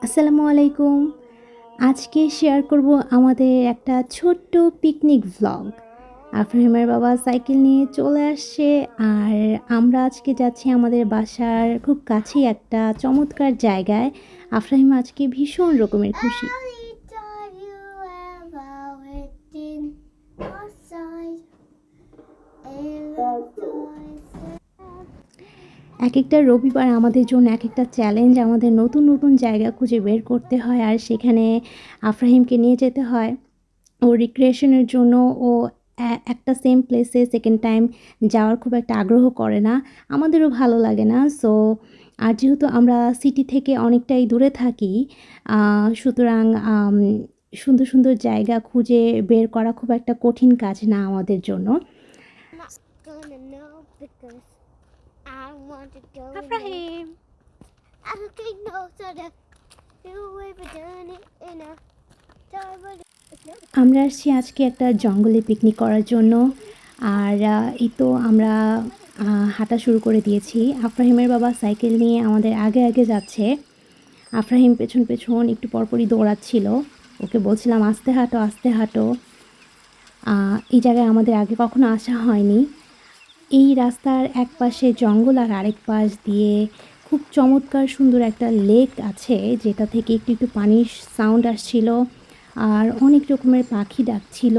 আসসালামু আলাইকুম। আজকে শেয়ার করব আমাদের একটা ছোট্ট পিকনিক ভ্লগ। আফরাহিমের বাবা সাইকেল নিয়ে চলে আসছে আর আমরা আজকে যাচ্ছি আমাদের বাসার খুব কাছেই একটা চমৎকার জায়গায়। আফরাহিম আজকে ভীষণ রকমের খুশি। Every time you ever waiting outside in the toys. একেকটা রবিবার আমাদের জন্য একেকটা চ্যালেঞ্জ। আমাদের নতুন, নতুন জায়গা খুঁজে বের করতে হয় আর সেখানে আফরাহিমকে নিয়ে যেতে হয়। ওর রিক্রিয়েশনের জন্য ও একটা সেম প্লেসে সেকেন্ড টাইম যাওয়ার খুব একটা আগ্রহ করে না। আমাদেরও ভালো লাগে না। সো আর যেহেতু আমরা সিটি থেকে অনেকটাই দূরে থাকি, সুতরাং সুন্দর, সুন্দর জায়গা খুঁজে বের করা খুব একটা কঠিন কাজ না আমাদের জন্য। I'm not gonna know because I want to go. আফরাহিম I don't think no so that you ever done it in a time. আমরা আসছি আজকে একটা জঙ্গলে পিকনিক করার জন্য। আর এই তো আমরা হাঁটা শুরু করে দিয়েছি। আফরাহিমের বাবা সাইকেল নিয়ে আমাদের আগে, আগে যাচ্ছে। আফরাহিম পেছন, পেছন একটু পরপরই দৌড়াচ্ছিল। ওকে বলছিলাম আস্তে হাঁটো, আস্তে হাঁটো। এই জায়গায় আমাদের আগে কখনো আসা হয়নি। এই রাস্তার এক পাশে জঙ্গল আর আরেক পাশ দিয়ে খুব চমৎকার সুন্দর একটা লেক আছে, যেটা থেকে একটু, একটু পানির সাউন্ড আসছিল আর অনেক রকমের পাখি ডাকছিল।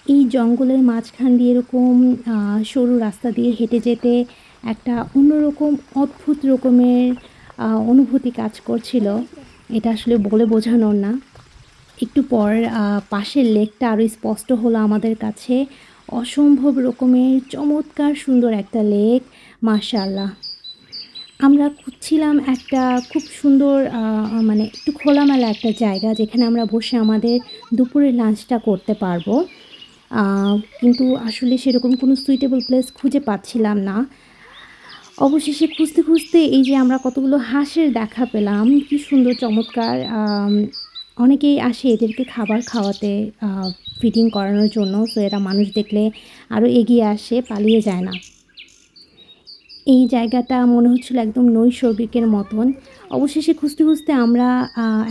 এই জঙ্গলের মাঝখান দিয়ে এরকম সরু রাস্তা দিয়ে হেঁটে যেতে একটা অন্যরকম অদ্ভুত রকমের অনুভূতি কাজ করছিল। এটা আসলে বলে বোঝানোর না। একটু পর পাশের লেকটা আরও স্পষ্ট হলো আমাদের কাছে। অসম্ভব রকমের চমৎকার সুন্দর একটা লেক, মাশাআল্লাহ। আমরা খুঁজছিলাম একটা খুব সুন্দর মানে একটু খোলামেলা একটা জায়গা যেখানে আমরা বসে আমাদের দুপুরের লাঞ্চটা করতে পারবো। কিন্তু আসলে সেরকম কোনো সুইটেবল প্লেস খুঁজে পাচ্ছিলাম না। অবশেষে খুঁজতে, খুঁজতে এই যে আমরা কতগুলো হাঁসের দেখা পেলাম। কি সুন্দর চমৎকার! অনেকেই আসে এদেরকে খাবার খাওয়াতে, ফিডিং করানোর জন্য। সো এরা মানুষ দেখলে আরও এগিয়ে আসে, পালিয়ে যায় না। এই জায়গাটা মনে হচ্ছিল একদম নৈসর্গিকের মতন। অবশেষে খুঁজতে, খুঁজতে আমরা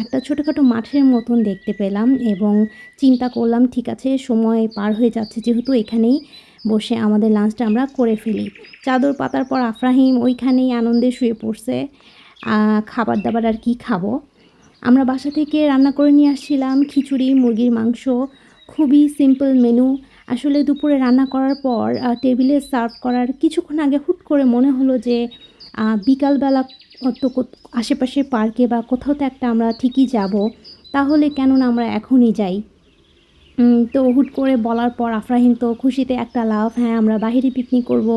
একটা ছোটোখাটো মাঠের মতন দেখতে পেলাম এবং চিন্তা করলাম ঠিক আছে, সময় পার হয়ে যাচ্ছে যেহেতু এখানেই বসে আমাদের লাঞ্চটা আমরা করে ফেলি। চাদর পাতার পর আফরাহিম ওইখানেই আনন্দে শুয়ে পড়ছে। খাবার-দাবার আর কি খাবো? আমরা বাসা থেকে রান্না করে নিয়ে আসছিলাম খিচুড়ি, মুরগির মাংস। খুবই সিম্পল মেনু। আসলে দুপুরে রান্না করার পর টেবিলে সার্ভ করার কিছুক্ষণ আগে হুট করে মনে হলো যে বিকালবেলা তো আশেপাশের পার্কে বা কোথাও তো একটা আমরা ঠিকই যাব। তাহলে কেন না আমরা এখনই যাই? তো হুট করে বলার পর আফরাহিম তো খুশিতে একটা লাফ, হ্যাঁ আমরা বাহিরে পিকনিক করব।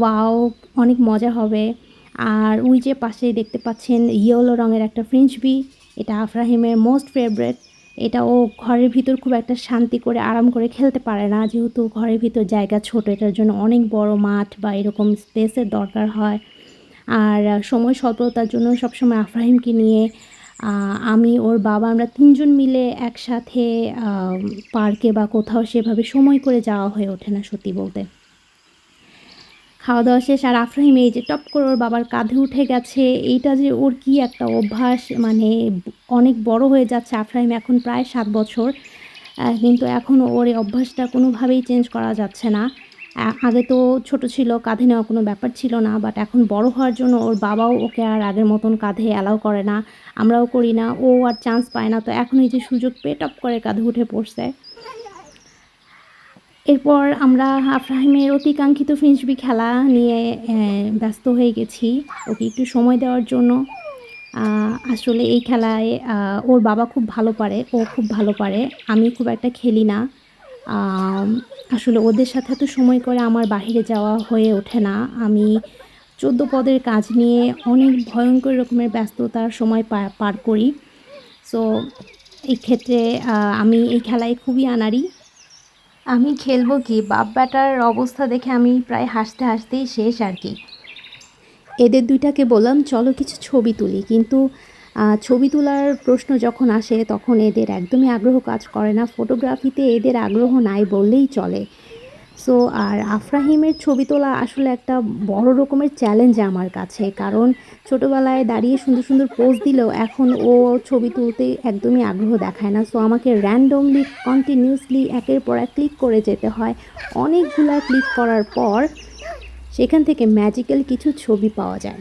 ওয়াও! অনেক মজা হবে। আর ওই যে পাশে দেখতে পাচ্ছেন ইয়েলো রঙের একটা ফ্রিসবি, এটা আফরাহিমের মোস্ট ফেভারেট। এটা ও ঘরের ভিতর খুব একটা শান্তি করে আরাম করে খেলতে পারে না। যেহেতু ঘরের ভিতর জায়গা ছোট, এটার জন্য অনেক বড় মাঠ বা এরকম স্পেসের দরকার হয়। আর সময় স্বল্পতার জন্য সবসময় আফরাহিমকে নিয়ে আমি, ওর বাবা আমরা ৩ জন মিলে একসাথে পার্কে বা কোথাও সেভাবে সময় করে যাওয়া হয়ে ওঠে না সত্যি বলতে। খাওয়া-দাওয়া শেষ আর আফরাহিম এই যে টপ করে ওর বাবার কাঁধে উঠে গেছে। এইটা যে ওর কি একটা অভ্যাস, মানে অনেক বড় হয়ে যাচ্ছে। আফরাহিম এখন প্রায় ৭ বছর। কিন্তু এখনও ওর এই অভ্যাসটা কোনোভাবেই চেঞ্জ করা যাচ্ছে না। আগে তো ছোট ছিল, কাঁধে নেওয়া কোনো ব্যাপার ছিল না। বাট এখন বড় হওয়ার জন্য ওর বাবাও ওকে আর আগের মতন কাঁধে অ্যালাও করে না। আমরাও করি না। ও আর চান্স পায় না। তো এখন এই যে সুযোগ পেয়ে টপ করে কাঁধে উঠে পড়ছে। এরপর আমরা আফরাহিমের অতিকাঙ্ক্ষিত ফ্রিসবি খেলা নিয়ে ব্যস্ত হয়ে গেছি ওকে একটু সময় দেওয়ার জন্য। আসলে এই খেলায় ওর বাবা খুব ভালো পারে, ও খুব ভালো পারে। আমি খুব একটা খেলি না। আম আসলে ওদের সাথে এত সময় করে আমার বাহিরে যাওয়া হয়ে ওঠে না। আমি ১৪ পদের কাজ নিয়ে অনেক ভয়ঙ্কর রকমের ব্যস্ততার সময় পার করি। সো এই ক্ষেত্রে আমি এই খেলায় খুবই আনাড়ি। আমি খেলবো কি? বাপ ব্যাটার অবস্থা দেখে আমি প্রায় হাসতে, হাসতেই শেষ আর কি। এদের ২ টাকে বললাম চলো কিছু ছবি তুলি। কিন্তু ছবি তোলার প্রশ্ন যখন আসে তখন এদের একদমই আগ্রহ কাজ করে না। ফটোগ্রাফিতে এদের আগ্রহ নাই বললেই চলে। সো আর আফরাহিমের ছবি তোলা আসলে একটা বড় রকমের চ্যালেঞ্জ আমার কাছে, কারণ ছোটোবেলায় দাঁড়িয়ে সুন্দর সুন্দর পোজ দিলেও এখন ও ছবি তুলতে একদমই আগ্রহ দেখায় না। সো আমাকে র্যান্ডমলি কন্টিনিউয়াসলি একের পর এক ক্লিক করে যেতে হয়। অনেকগুলা ক্লিক করার পর সেখান থেকে ম্যাজিক্যাল কিছু ছবি পাওয়া যায়।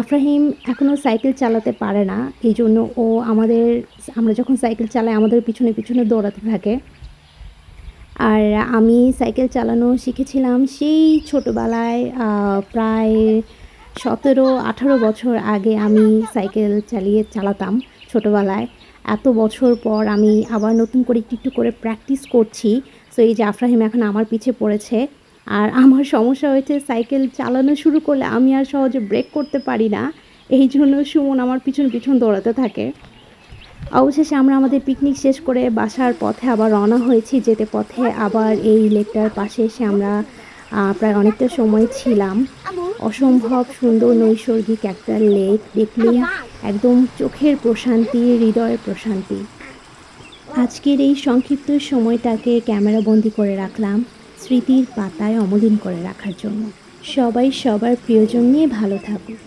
আফরাহিম এখনও সাইকেল চালাতে পারে না, এই জন্য ও আমরা যখন সাইকেল চালাই আমাদের পিছনে পিছনে দৌড়াতে থাকে। আর আমি সাইকেল চালানো শিখেছিলাম সেই ছোটোবেলায়, প্রায় 17-18 বছর আগে আমি সাইকেল চালাতাম ছোটোবেলায়। এত বছর পর আমি আবার নতুন করে একটু একটু করে প্র্যাকটিস করছি। সো এই যে আফরাহিম এখন আমার পিছে পড়েছে। আর আমার সমস্যা হয়েছে, সাইকেল চালানো শুরু করলে আমি আর সহজে ব্রেক করতে পারি না, এই জন্য সুমন আমার পিছন পিছন দৌড়াতে থাকে। অবশেষে আমরা আমাদের পিকনিক শেষ করে বাসার পথে আবার রওনা হয়েছি। যেতে পথে আবার এই লেকটার পাশে এসে আমরা প্রায় অনেকটা সময় ছিলাম। অসম্ভব সুন্দর নৈসর্গিক একটা লেক, দেখলে একদম চোখের প্রশান্তি, হৃদয়ের প্রশান্তি। আজকের এই সংক্ষিপ্ত সময়টাকে ক্যামেরাবন্দি করে রাখলাম স্মৃতির পাতায় অমলিন করে রাখার জন্য। সবাই সবার প্রিয়জন নিয়ে ভালো থাকুক।